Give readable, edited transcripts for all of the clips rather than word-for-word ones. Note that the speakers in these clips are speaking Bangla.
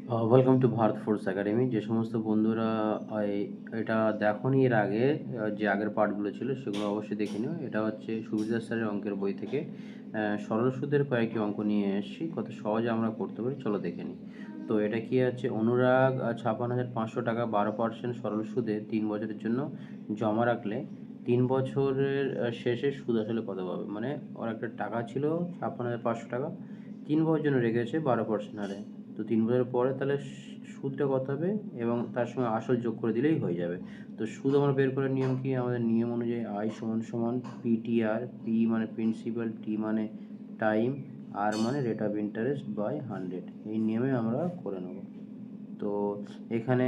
Welcome to Bharat force academy. যে সমস্ত বন্ধুরা এটা দেখোনি এর আগে, যে আগের পার্টগুলো ছিল সেগুলো অবশ্যই দেখে নিও। এটা হচ্ছে সুবিধা স্যারের অঙ্কের বই থেকে সরল সুদের কয়েকটি অঙ্ক নিয়ে এসেছি, কত সহজে আমরা করতে পারি চলো দেখে নিই। তো এটা কি আছে, অনুরাগ 56,500 টাকা 12% সরল সুদে 3 বছরের জন্য জমা রাখলে 3 বছরের শেষে সুদ আসলে কত পাবে। মানে ওর একটা টাকা ছিল 56,500 টাকা, 3 বছরের জন্য রেখেছে 12% হারে। তো 3 বছর পরে তাহলে সুদটা কত হবে এবং তার সঙ্গে আসল যোগ করে দিলেই হয়ে যাবে। তো সুদ আমরা বের করার নিয়ম কি, আমাদের নিয়ম অনুযায়ী আই সমান সমান পিটিআর, পি মানে প্রিন্সিপাল, টি মানে টাইম, আর মানে রেট অফ ইন্টারেস্ট বাই 100। এই নিয়মে আমরা করে নেব। তো এখানে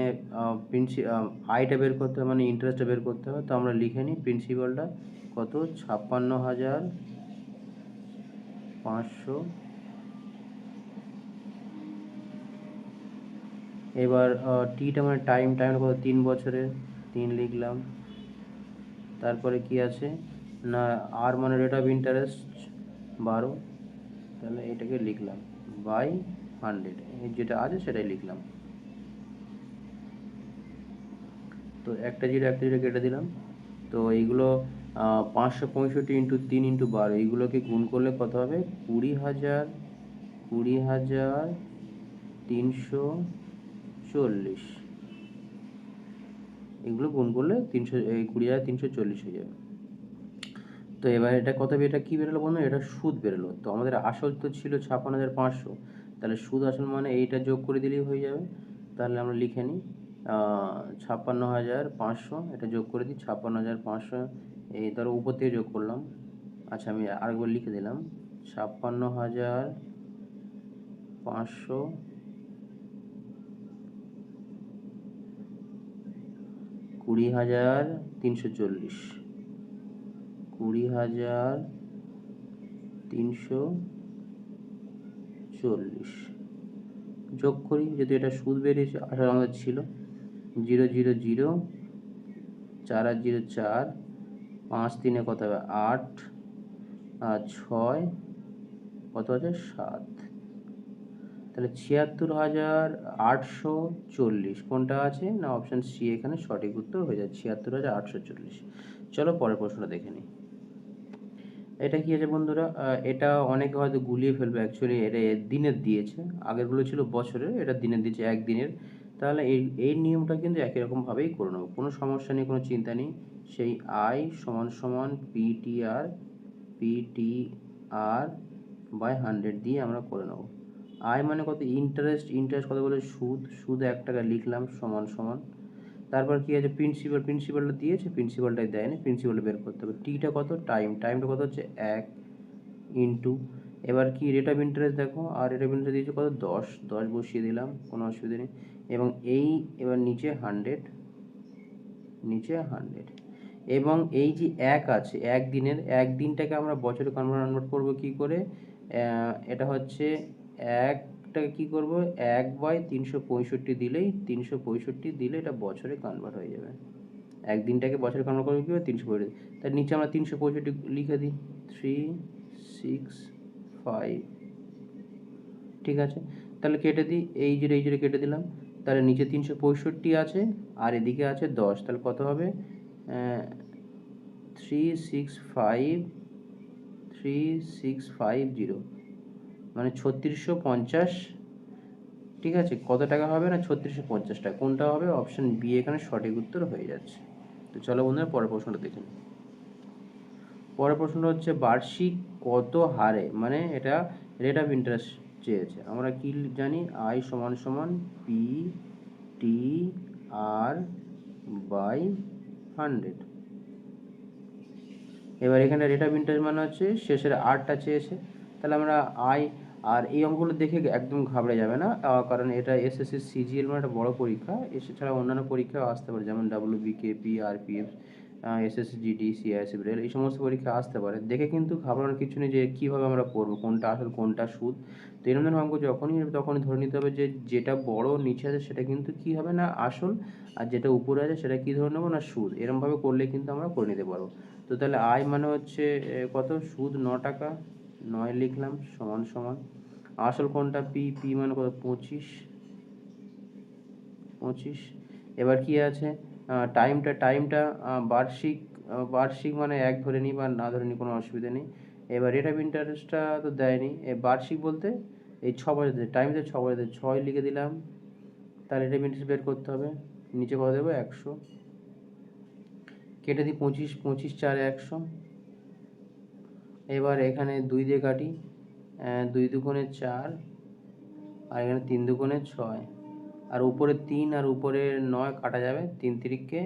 আইটা বের করতে হবে, মানে ইন্টারেস্টটা বের করতে হবে। তো আমরা লিখে নিই প্রিন্সিপালটা কত, 56,500। এবার টিটা মানে টাইম কত, 3 বছরের, 3 লিখলাম। তারপরে কি আছে না, আর মানে রেট অফ ইন্টারেস্ট 12, তাহলে এটাকে লিখলাম বাই 100, যেটা আছে সেটাই লিখলাম। তো একটা জিরো কেটে দিলাম। তো এইগুলো 565 ইন্টু 3 ইন্টু 12, এইগুলোকে গুণ করলে কত হবে, 20,340। এগুলো গুণ করলে 20,340 হয়ে যাবে। তো এবার এটা কত, এটা কী বেরোলো বন্ধু, এটা সুদ বেরোলো। তো আমাদের আসল তো ছিল 56,500, তাহলে সুদ আসল মানে এইটা যোগ করে দিলেই হয়ে যাবে। তাহলে আমরা লিখে নিই 56,500, এটা যোগ করে দিই 56,500। এই ধরো উপর থেকে যোগ করলাম। আচ্ছা আমি আরেকবার লিখে দিলাম 56,500 20,340, 20,340 যোগ করি, যদি এটা সুদ বেরিয়েছে আসলে আমাদের ছিল 0,0,0, 4 আর 0 4, 5 3 কত হবে 8, আর 6 কত আছে 7, তাহলে 76,840 কোনটা আছে না, অপশান সি এখানে সঠিক উত্তর হয়ে যায় 76,840। চলো পরের প্রশ্নটা দেখে নিই। এটা কি আছে বন্ধুরা, এটা অনেকে হয়তো গুলিয়ে ফেলবে, অ্যাকচুয়ালি এটা দিনের দিয়েছে, আগেরগুলো ছিল বছরের, এটা দিনের দিয়েছে একদিনের। তাহলে এই নিয়মটা কিন্তু একই রকমভাবেই করে নেবো, কোনো সমস্যা নেই, কোনো চিন্তা নেই। সেই আই সমান সমান পিটিআর বাই 100 দিয়ে আমরা করে নেবো। আই মানে কত, ইন্টারেস্ট কত বলে, সুদ 1 টাকা লিখলাম সমান সমান। তারপর কি আছে, প্রিন্সিপালটা দিয়েছে, প্রিন্সিপালটাই দেয়নি, প্রিন্সিপালটা বের করতে হবে। টিটা কত, টাইমটা কত হচ্ছে 1 ইন্টু, এবার কি রেট অফ ইন্টারেস্ট দেখো, আর রেট অফ ইন্টারেস্ট দিয়েছে কত 10 বসিয়ে দিলাম, কোনো অসুবিধা নেই। এবং এবার নিচে 100, এবং এই যে এক আছে একদিনের, একদিনটাকে আমরা বছরে কনভার্ট করবো কি করে, এটা হচ্ছে একটাকে কি করব, 1/365 দিলেই, 365 দিলে এটা বছরে কনভার্ট হয়ে যাবে। একদিনটাকে বছরে কনভার্ট করবো কি 365, তার নিচে আমরা 365 লিখে দিই 365, ঠিক আছে। তাহলে কেটে দিই, এই জিরো কেটে দিলাম। তাহলে নিচে 365 আছে, আর এদিকে আছে 10, তাহলে কত হবে 3650, মানে 3650, ঠিক আছে। কত টাকা হবে না 3650 টাকা, কোনটা হবে, অপশান বি এখানে সঠিক উত্তর হয়ে যাচ্ছে। তো চলো বন্ধুরা পরের প্রশ্নটা দেখুন। পরের প্রশ্নটা হচ্ছে বার্ষিক কত হারে, মানে এটা রেট অফ ইন্টারেস্ট চেয়েছে। আমরা কি জানি, আই সমান সমান পি টি আর বাই 100। এবার এখানে রেট অফ ইন্টারেস্ট মানে হচ্ছে শেষের আরটা চেয়েছে। তাহলে আমরা আই, আর এই অঙ্কগুলো দেখে একদম ঘাবড়ে যাবে না, কারণ এটা এসএসসি সিজিএল মানে একটা বড় পরীক্ষা, এছাড়া অন্যান্য পরীক্ষাও আসতে পারে, যেমন ডাব্লিউবিকেপি, RPF, SSC GD, CISF rail, এই সমস্ত পরীক্ষা আসতে পারে। দেখে কিন্তু ঘাবড়ানোর কিছু নেই যে কীভাবে আমরা পড়বো, কোনটা আসল কোনটা সুদ। তো এরকম ধরনের অঙ্ক তখনই ধরে নিতে হবে যে যেটা বড় নিচে আছে সেটা কিন্তু কী হবে না আসল, আর যেটা উপরে আছে সেটা কী ধরে নেবো না সুদ। এরকমভাবে করলে কিন্তু আমরা করে নিতে পারবো। তো তাহলে আয় মানে হচ্ছে কত, সুদ 9 টাকা, 9 লিখলাম সমান সমান, আসল কোনটা পি মানে কত 25, 25। এবার কি আছে, টাইমটা বার্ষিক মানে 1 ধরে নিই বা না ধরে নিই, কোনো অসুবিধা নেই। এবার রেট অফ ইন্টারেস্টটা তো দেয়নি, বার্ষিক বলতে এই 6 বছর ধরে, টাইম তো 6 বছর ধরে, 6 লিখে দিলাম। তাহলে রেট অফ ইন্টারেস্ট বের করতে হবে, নিচে কত দেবো 100, কেটে দিই 25, 25 4 100। এবার এখানে 2 দিয়ে কাটি, 2 দুগুণে 4, আর এখানে 3 দুগুণে 6, আর উপরে 3 আর উপরে 9 কাটা যাবে, 3 তিরিকে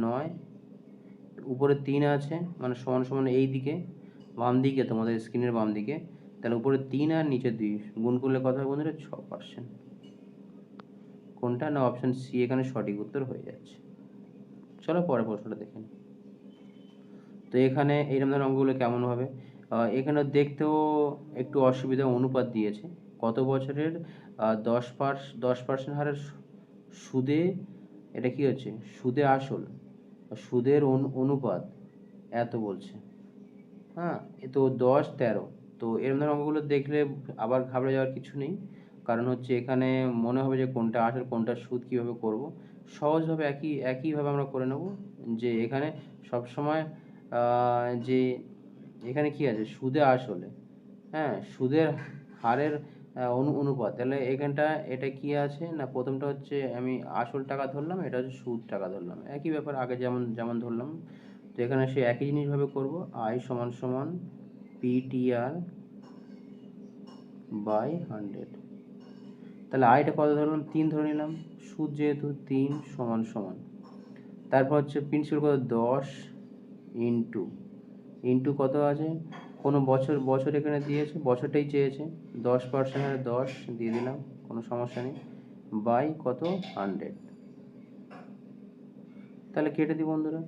9, উপরে 3 আছে মানে সমান সমান এই দিকে বাম দিকে, তোমাদের স্ক্রিনের বাম দিকে, তাহলে উপরে 3 আর নিচে 2 গুণ করলে কত হয় বন্ধুরা 6%। কোনটা না অপশান সি এখানে সঠিক উত্তর হয়ে যাচ্ছে। চলো পরের প্রশ্নটা দেখে নিই। তো এখানে এইরকম ধরনের অঙ্কগুলো কেমন হবে, এখানে দেখতেও একটু অসুবিধা, অনুপাত দিয়েছে কত বছরের 10% হারের সুদে, এটা কি হচ্ছে সুদে আসল, সুদের অনুপাত এত বলছে। হ্যাঁ, এ তো 10 13। তো এরকম ধরনের অঙ্কগুলো দেখলে আবার ঘাবড়ে যাওয়ার কিছু নেই, কারণ হচ্ছে এখানে মনে হবে যে কোনটা আসল কোনটা সুদ, কীভাবে করব। সহজভাবে একইভাবে আমরা করে নেব, যে এখানে সবসময় যে এখানে কি আছে সুদে আসলে, হ্যাঁ সুদের হারের অনুপাত, তাহলে এখানটা এটা কি আছে না, প্রথমটা হচ্ছে আমি আসল টাকা ধরলাম, এটা হচ্ছে সুদ টাকা ধরলাম, একই ব্যাপার আগে যেমন যেমন ধরলাম। তো এখানে সে একই জিনিসভাবে করব, আই সমান সমান পিটিআর বাই 100। তাহলে আইটা কত ধরলাম 3 ধরে নিলাম, সুদ যেহেতু 3 সমান সমান, তারপর হচ্ছে প্রিন্সিপাল কত 10 ইন্টু কত আছে, কোনো বছর এখানে দিয়েছে, বছরটাই চেয়েছে, 10% হারে 10 দিয়ে দিলাম, কোনো সমস্যা নেই, বাই কত 100। তাহলে কেটে দিই বন্ধুরা,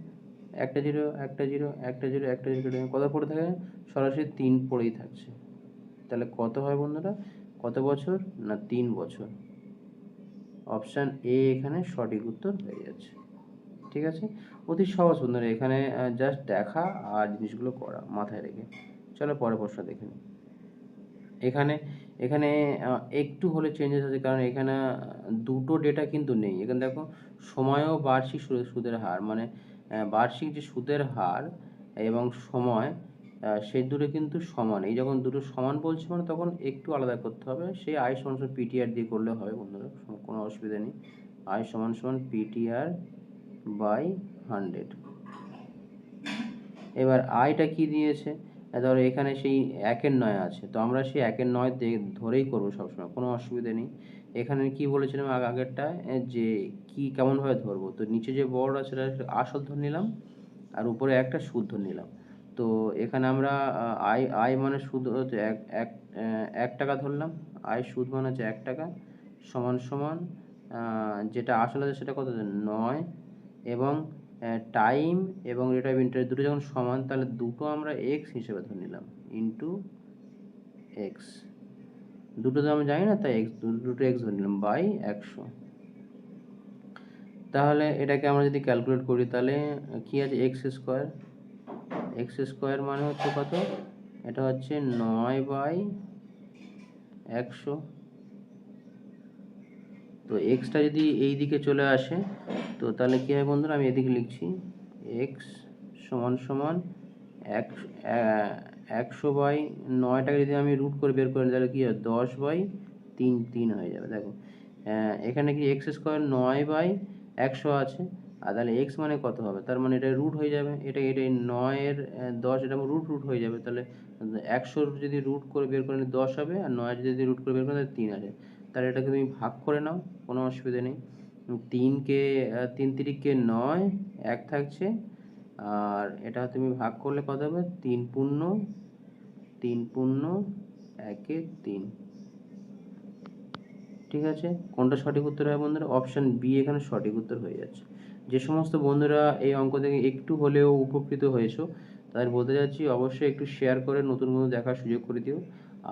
একটা জিরো একটা জিরো একটা জিরো একটা জিরো কেটে কত পড়ে থাকে, সরাসরি 3 পড়েই থাকছে। তাহলে কত হয় বন্ধুরা, কত বছর না 3 বছর। অপশান এ এখানে সঠিক উত্তর হয়ে যাচ্ছে। ঠিক আছে, অতি সহজ বন্ধুরা, এখানে জাস্ট দেখা আর জিনিসগুলো করা মাথায় রেখে। চলো পরের প্রশ্ন দেখে নিই। এখানে এখানে একটু হলে চেঞ্জেস আছে, কারণ এখানে দুটো ডেটা কিন্তু নেই। এখানে দেখো সময় ও বার্ষিক সুদের হার, মানে বার্ষিক যে সুদের হার এবং সময়, সেই দুটো কিন্তু সমান। এই যখন দুটো সমান বলছে মানে তখন একটু আলাদা করতে হবে, সেই আই সমান সমান পিটিআর দিয়ে করলে হবে বন্ধুরা, কোনো অসুবিধা নেই। আই সমান সমান পিটিআর বাই 100। এবার আইটা কি দিয়েছে, ধরো এখানে সেই 1-9 আছে, তো আমরা সেই 1-9 ধরেই করবো সবসময়, কোনো অসুবিধা নেই। এখানে কি বলেছিলাম আগেরটায়, যে কি কেমনভাবে ধরবো, তো নিচে যে বড় আছে সেটা আসল ধরে নিলাম, আর উপরে একটা সুদ ধরে নিলাম। তো এখানে আমরা আই আই মানে সুদ হচ্ছে 1 টাকা ধরলাম, আই সুদ মানে হচ্ছে 1 টাকা, সমান সমান যেটা আসল আছে সেটা কত 9, এবং টাইম এবং রেট অফ ইন্টারেস্ট দুটো যখন সমান, তাহলে দুটো আমরা এক্স হিসেবে ধরে নিলাম, ইন্টু এক্স, দুটো তো আমরা জানি না তাই দুটো এক্স ধরে নিলাম বাই 100। তাহলে এটাকে আমরা যদি ক্যালকুলেট করি তাহলে কি আছে, এক্স স্কোয়ার মানে হচ্ছে কত, এটা হচ্ছে 9/100। তো এক্সটা যদি এই দিকে চলে আসে, তো তাহলে কী হয় বন্ধুরা, আমি এদিকে লিখছি এক্স সমান সমান 100/9টাকে যদি আমি রুট করে বের করি তাহলে কী হয় 10/3 হয়ে যাবে। দেখো এখানে কি এক্স স্কোয়ার 9/100 আছে, আর তাহলে এক্স মানে কত হবে, তার মানে এটা রুট হয়ে যাবে, এটা 9-এর 10, এটা রুট হয়ে যাবে, তাহলে 100 যদি রুট করে বের করে 10 হবে, আর 9 যদি রুট করে বের করে তাহলে 3 আছে। তাহলে এটাকে তুমি ভাগ করে নাও, কোনো অসুবিধা নেই। 3 তিরিকে 9, 1 থাকছে, আর এটা তুমি ভাগ করলে কত হবে 3 পূর্ণ 1-এ 3। ঠিক আছে, কোনটা সঠিক উত্তর হয় বন্ধুরা, অপশান বি এখানে সঠিক উত্তর হয়ে যাচ্ছে। যে সমস্ত বন্ধুরা এই অঙ্ক থেকে একটু হলেও উপকৃত হয়েছো, তাদের বলতে যাচ্ছি অবশ্যই একটু শেয়ার করে নতুন বন্ধু দেখার সুযোগ করে দিও।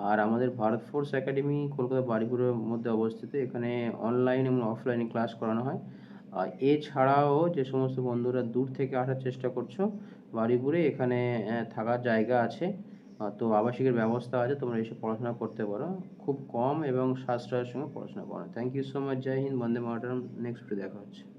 আর আমাদের ভারত ফোর্স একাডেমি কলকাতা বারুইপুরের মধ্যে অবস্থিত, এখানে অনলাইন এবং অফলাইনে ক্লাস করানো হয়। আর এছাড়াও যে সমস্ত বন্ধুরা দূর থেকে আসার চেষ্টা করছো বারুইপুরে, এখানে থাকার জায়গা আছে, তো আবাসিকের ব্যবস্থা আছে, তোমরা এসে পড়াশোনা করতে পারো। খুব কম এবং সাশ্রয়ের সঙ্গে পড়াশোনা করো। Thank you so much. জয় হিন্দ, বন্দে মাতরম। নেক্সট ভিডিও দেখা হচ্ছে।